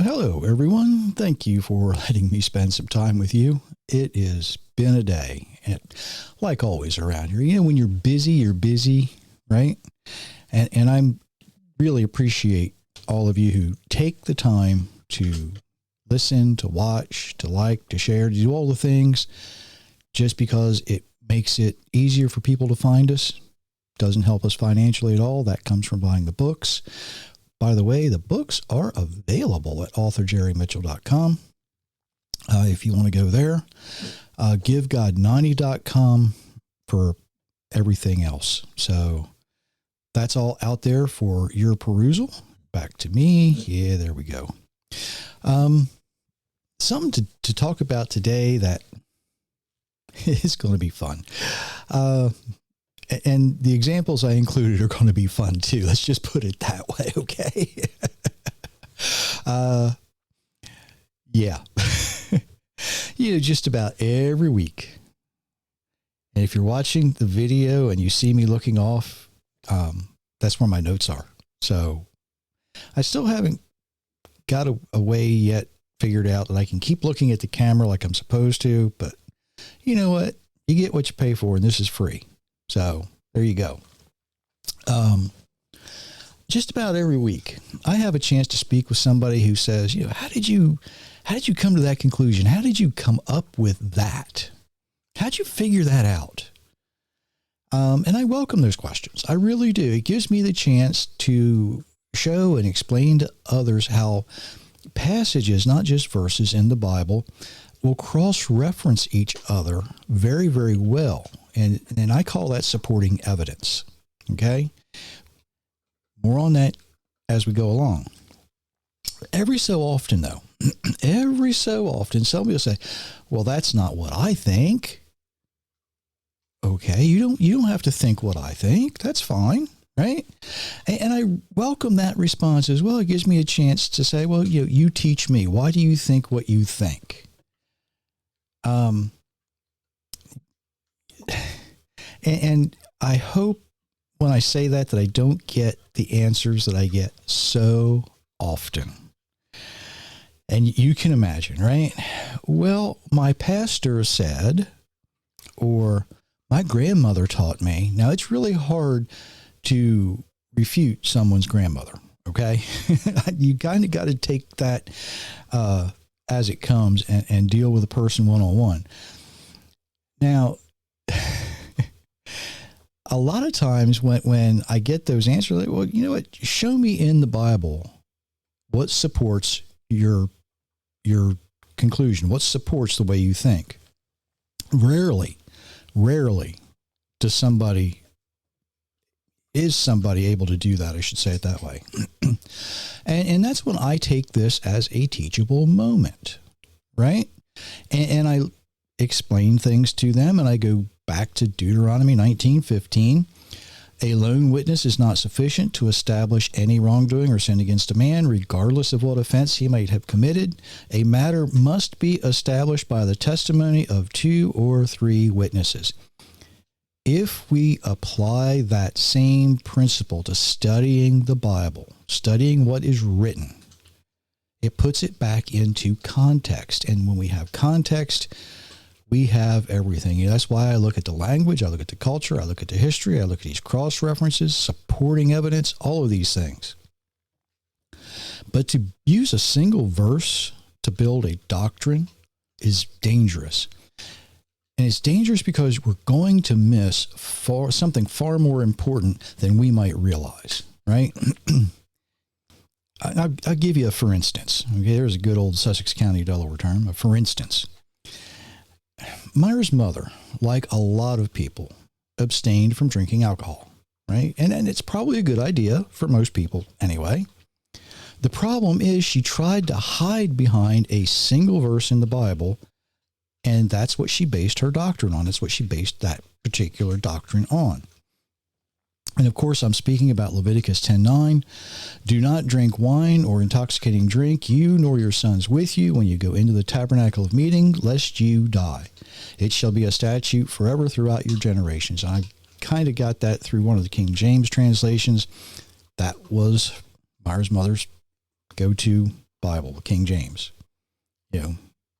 Well, hello, everyone. Thank you for letting me spend some time with you. It has been a day, and like always around here, when you're busy, right? And I'm really appreciate all of you who take the time to listen, to watch, to like, to share, to do all the things just because it makes it easier for people to find us. Doesn't help us financially at all. That comes from buying the books. By the way, the books are available at authorjerrymitchell.com. If you want to go there, GiveGod90.com for everything else. So that's all out there for your perusal. Back to me. Yeah, there we go. Something to talk about today that is going to be fun. And the examples I included are going to be fun too. Let's just put it that way, okay? Yeah. Just about every week. And if you're watching the video and you see me looking off, that's where my notes are. So I still haven't got a way yet figured out that I can keep looking at the camera like I'm supposed to, but you know what? You get what you pay for, and this is free. So there you go. Just about every week, I have a chance to speak with somebody who says, how did you come to that conclusion? How did you come up with that? How'd you figure that out? And I welcome those questions. I really do. It gives me the chance to show and explain to others how passages, not just verses in the Bible, will cross-reference each other very, very well. And I call that supporting evidence. Okay? More on that as we go along. Every so often, though, somebody will say, well, that's not what I think. Okay, you don't have to think what I think. That's fine, right? And I welcome that response as well. It gives me a chance to say, well, you teach me. Why do you think what you think? And I hope when I say that I don't get the answers that I get so often. And you can imagine, right? Well, my pastor said, or my grandmother taught me. Now, it's really hard to refute someone's grandmother, okay? You kind of got to take that as it comes and deal with a person one-on-one. Now, a lot of times when I get those answers, like, well, you know what? Show me in the Bible what supports your conclusion, what supports the way you think. Rarely is somebody able to do that. I should say it that way. and that's when I take this as a teachable moment, right? And I explain things to them, and I go back to Deuteronomy 19:15. A lone witness is not sufficient to establish any wrongdoing or sin against a man, regardless of what offense he might have committed. A matter must be established by the testimony of 2 or 3 witnesses. If we apply that same principle to studying the Bible, studying what is written, it puts it back into context. And when we have context, we have everything. That's why I look at the language, I look at the culture, I look at the history, I look at these cross-references, supporting evidence, all of these things. But to use a single verse to build a doctrine is dangerous. And it's dangerous because we're going to miss something far more important than we might realize, right? I'll give you a for instance. Okay, there's a good old Sussex County, Delaware term, a for instance. Myra's mother, like a lot of people, abstained from drinking alcohol, right? And it's probably a good idea for most people anyway. The problem is she tried to hide behind a single verse in the Bible, and that's what she based her doctrine on. That's what she based that particular doctrine on. And of course, I'm speaking about Leviticus 10:9. Do not drink wine or intoxicating drink, you nor your sons with you, when you go into the tabernacle of meeting, lest you die. It shall be a statute forever throughout your generations. I kind of got that through one of the King James translations. That was Myra's mother's go-to Bible, the King James,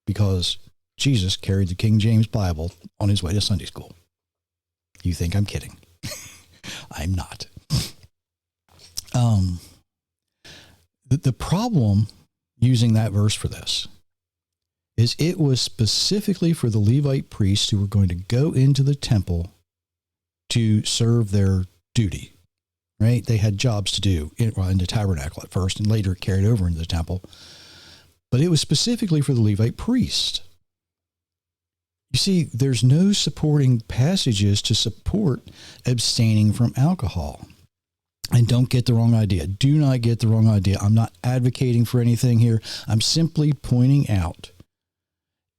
because Jesus carried the King James Bible on his way to Sunday school. You think I'm kidding? I'm not. The problem using that verse for this is it was specifically for the Levite priests who were going to go into the temple to serve their duty, right? They had jobs to do in the tabernacle at first and later carried over into the temple. But it was specifically for the Levite priest. You see, there's no supporting passages to support abstaining from alcohol. And don't get the wrong idea. Do not get the wrong idea. I'm not advocating for anything here. I'm simply pointing out,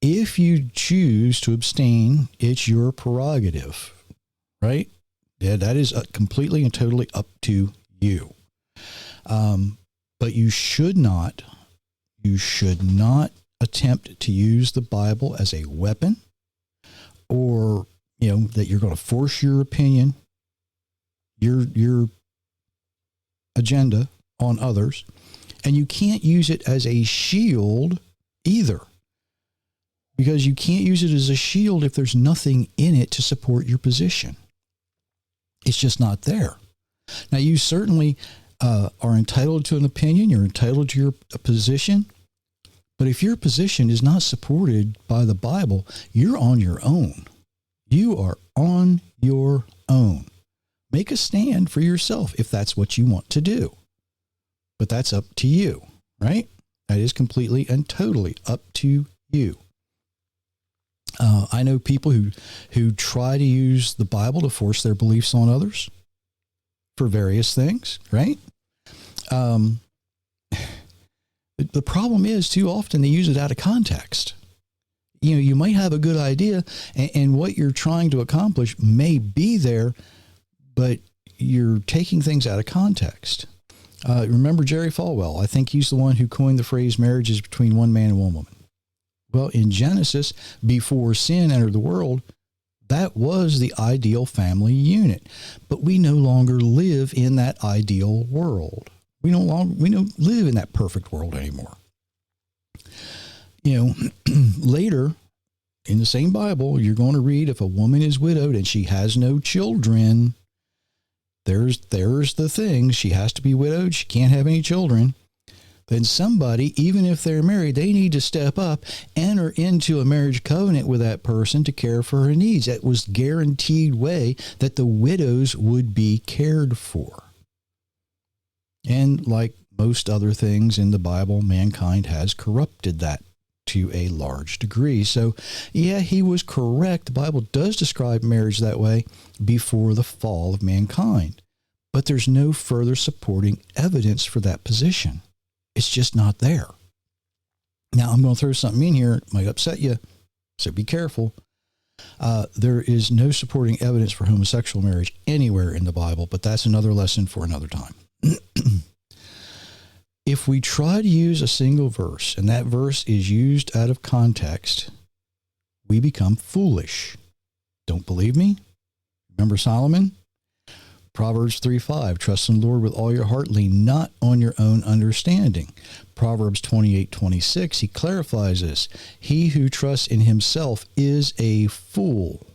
if you choose to abstain, it's your prerogative, right? Yeah, that is completely and totally up to you. But you should not attempt to use the Bible as a weapon, or, that you're going to force your opinion, your agenda on others, and you can't use it as a shield either, because you can't use it as a shield if there's nothing in it to support your position. It's just not there. Now, you certainly are entitled to an opinion. You're entitled to your position. But if your position is not supported by the Bible, you're on your own. You are on your own. Make a stand for yourself if that's what you want to do. But that's up to you, right? That is completely and totally up to you. I know people who try to use the Bible to force their beliefs on others for various things, right? The problem is, too often they use it out of context. You might have a good idea, and what you're trying to accomplish may be there, but you're taking things out of context. Remember Jerry Falwell? I think he's the one who coined the phrase marriage is between one man and one woman. Well, in Genesis, before sin entered the world, that was the ideal family unit. But we no longer live in that ideal world. We don't live in that perfect world anymore. Later in the same Bible, you're going to read if a woman is widowed and she has no children, there's the thing. She has to be widowed. She can't have any children. Then somebody, even if they're married, they need to step up, enter into a marriage covenant with that person to care for her needs. That was guaranteed way that the widows would be cared for. And like most other things in the Bible, mankind has corrupted that to a large degree. So, yeah, he was correct. The Bible does describe marriage that way before the fall of mankind. But there's no further supporting evidence for that position. It's just not there. Now, I'm going to throw something in here. It might upset you, so be careful. There is no supporting evidence for homosexual marriage anywhere in the Bible, but that's another lesson for another time. If we try to use a single verse, and that verse is used out of context, we become foolish. Don't believe me? Remember Solomon? Proverbs 3:5, trust in the Lord with all your heart, lean not on your own understanding. Proverbs 28:26, he clarifies this. He who trusts in himself is a fool,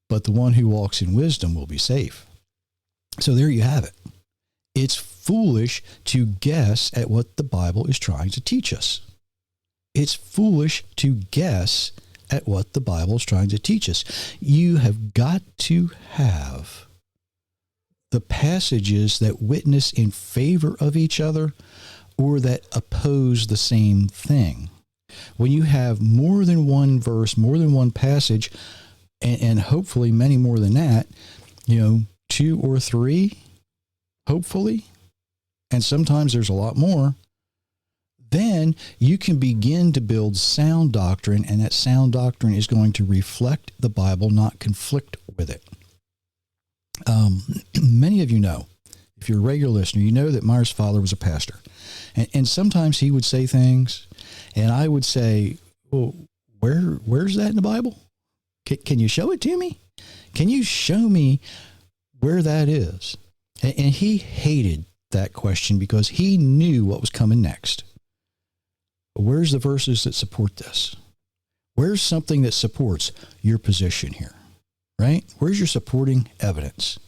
but the one who walks in wisdom will be safe. So there you have it. It's foolish to guess at what the Bible is trying to teach us. It's foolish to guess at what the Bible is trying to teach us. You have got to have the passages that witness in favor of each other or that oppose the same thing. When you have more than one verse, more than one passage, and hopefully many more than that, 2 or 3, hopefully, and sometimes there's a lot more, then you can begin to build sound doctrine, and that sound doctrine is going to reflect the Bible, not conflict with it. Many of you know, if you're a regular listener, you know that Myers' father was a pastor. And sometimes he would say things, and I would say, well, where's that in the Bible? Can you show it to me? Can you show me where that is? And he hated that question because he knew what was coming next. Where's the verses that support this? Where's something that supports your position here, right? Where's your supporting evidence?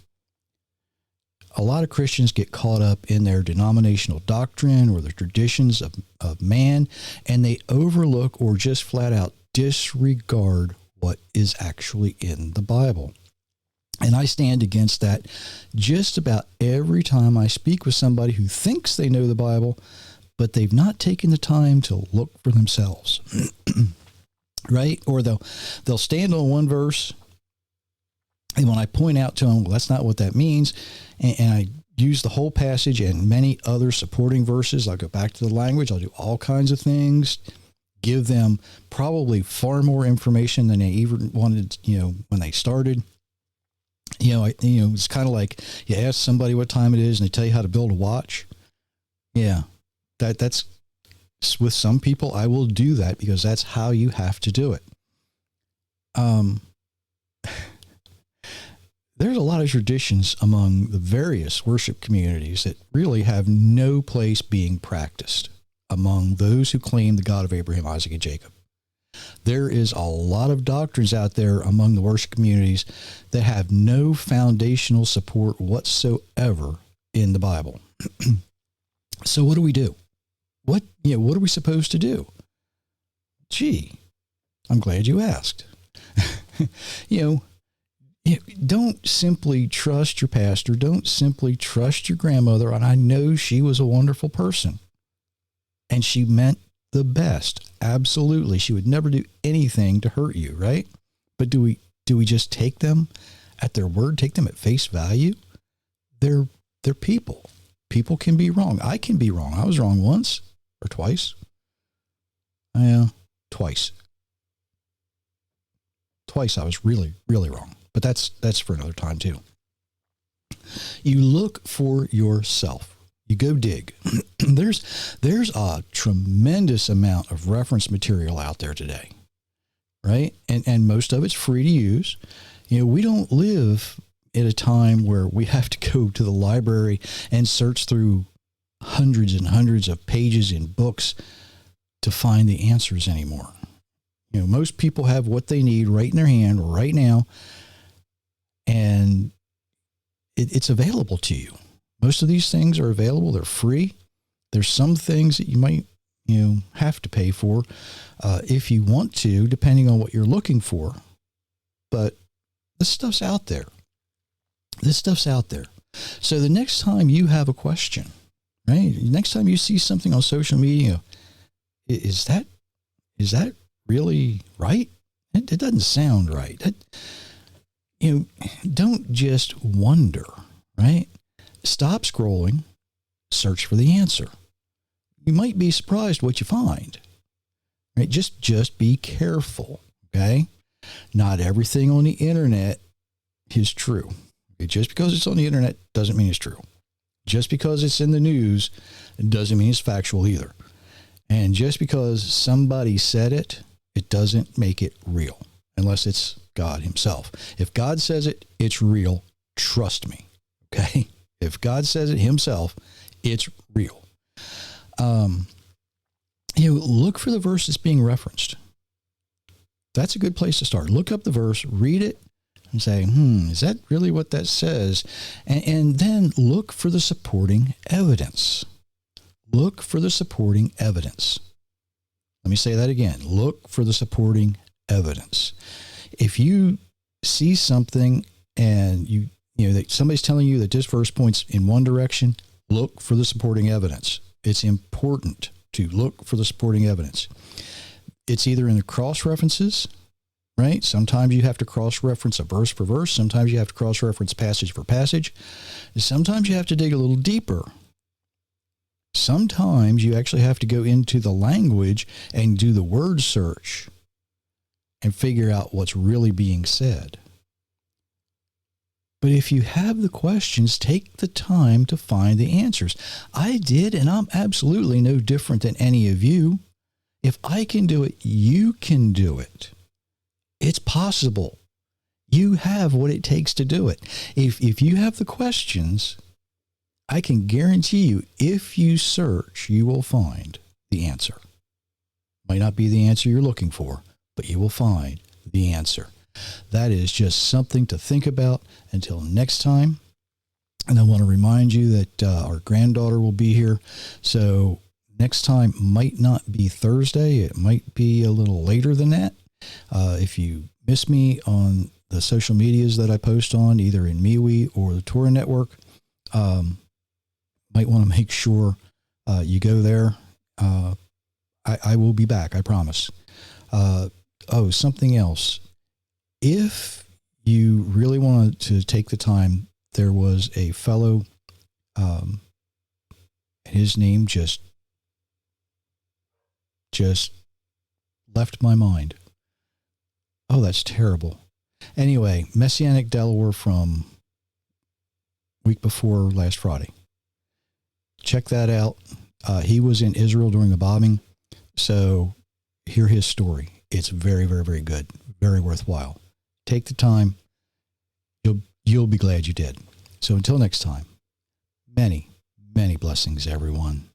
A lot of Christians get caught up in their denominational doctrine or the traditions of man, and they overlook or just flat out disregard what is actually in the Bible. And I stand against that just about every time I speak with somebody who thinks they know the Bible, but they've not taken the time to look for themselves, right? Or they'll stand on one verse, and when I point out to them, well, that's not what that means, and I use the whole passage and many other supporting verses, I'll go back to the language, I'll do all kinds of things, give them probably far more information than they even wanted, when they started. It's kind of like you ask somebody what time it is and they tell you how to build a watch. Yeah, that's with some people, I will do that because that's how you have to do it. There's a lot of traditions among the various worship communities that really have no place being practiced among those who claim the God of Abraham, Isaac, and Jacob. There is a lot of doctrines out there among the worship communities that have no foundational support whatsoever in the Bible. So what do we do? What are we supposed to do? Gee, I'm glad you asked. Don't simply trust your pastor. Don't simply trust your grandmother. And I know she was a wonderful person. And she meant the best. Absolutely. She would never do anything to hurt you, right? But do we just take them at their word, take them at face value? They're people. People can be wrong. I can be wrong. I was wrong once or twice. Yeah, twice. Twice I was really, really wrong. But that's for another time too. You look for yourself. You go dig. There's a tremendous amount of reference material out there today, right? And most of it's free to use. We don't live at a time where we have to go to the library and search through hundreds and hundreds of pages in books to find the answers anymore. Most people have what they need right in their hand right now, and it's available to you. Most of these things are available. They're free. There's some things that you might, have to pay for if you want to, depending on what you're looking for. But this stuff's out there. So the next time you have a question, right? Next time you see something on social media, is that really right? It doesn't sound right. Don't just wonder, right? Stop scrolling, search for the answer. You might be surprised what you find, right? Just be careful, okay? Not everything on the internet is true. Just because it's on the internet doesn't mean it's true. Just because it's in the news doesn't mean it's factual either. And just because somebody said it, it doesn't make it real, unless it's God himself. If God says it, it's real. Trust me, okay? If God says it himself, it's real. Look for the verse that's being referenced. That's a good place to start. Look up the verse, read it, and say, is that really what that says? And then look for the supporting evidence. Look for the supporting evidence. Let me say that again. Look for the supporting evidence. If you see something and that somebody's telling you that this verse points in one direction, look for the supporting evidence. It's important to look for the supporting evidence. It's either in the cross-references, right? Sometimes you have to cross-reference a verse for verse. Sometimes you have to cross-reference passage for passage. Sometimes you have to dig a little deeper. Sometimes you actually have to go into the language and do the word search and figure out what's really being said. But if you have the questions, take the time to find the answers. I did, and I'm absolutely no different than any of you. If I can do it, you can do it. It's possible. You have what it takes to do it. If you have the questions, I can guarantee you, if you search, you will find the answer. Might not be the answer you're looking for, but you will find the answer. That is just something to think about until next time. And I want to remind you that our granddaughter will be here. So next time might not be Thursday. It might be a little later than that. If you miss me on the social medias that I post on, either in MeWe or the Torah Network, might want to make sure you go there. I will be back, I promise. Something else. If you really wanted to take the time, there was a fellow, his name just left my mind. Oh, that's terrible. Anyway, Messianic Delaware from week before last Friday. Check that out. He was in Israel during the bombing. So hear his story. It's very, very, very good. Very worthwhile. Take the time. You'll be glad you did. So until next time, many, many blessings, everyone.